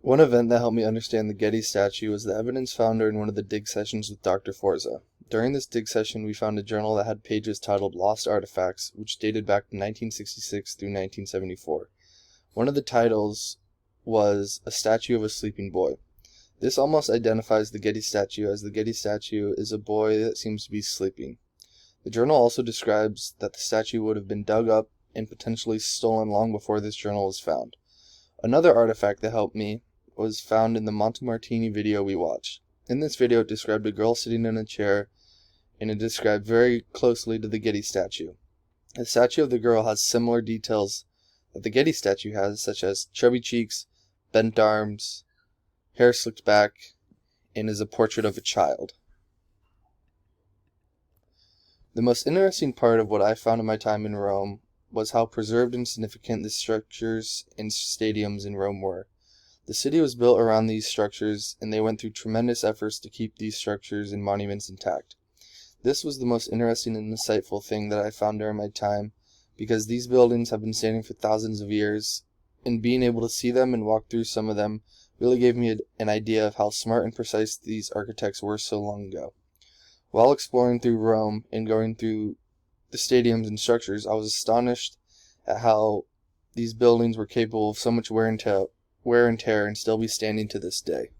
One event that helped me understand the Getty statue was the evidence found during one of the dig sessions with Dr. Forza. During this dig session, we found a journal that had pages titled Lost Artifacts, which dated back to 1966 through 1974. One of the titles was A Statue of a Sleeping Boy. This almost identifies the Getty statue, as the Getty statue is a boy that seems to be sleeping. The journal also describes that the statue would have been dug up and potentially stolen long before this journal was found. Another artifact that helped me was found in the Montemartini video we watched. In this video, it described a girl sitting in a chair, and it described very closely to the Getty statue. The statue of the girl has similar details that the Getty statue has, such as chubby cheeks, bent arms, hair slicked back, and is a portrait of a child. The most interesting part of what I found in my time in Rome was how preserved and significant the structures and stadiums in Rome were. The city was built around these structures, and they went through tremendous efforts to keep these structures and monuments intact. This was the most interesting and insightful thing that I found during my time, because these buildings have been standing for thousands of years, and being able to see them and walk through some of them really gave me an idea of how smart and precise these architects were so long ago. While exploring through Rome and going through the stadiums and structures, I was astonished at how these buildings were capable of so much wear and tear and still be standing to this day.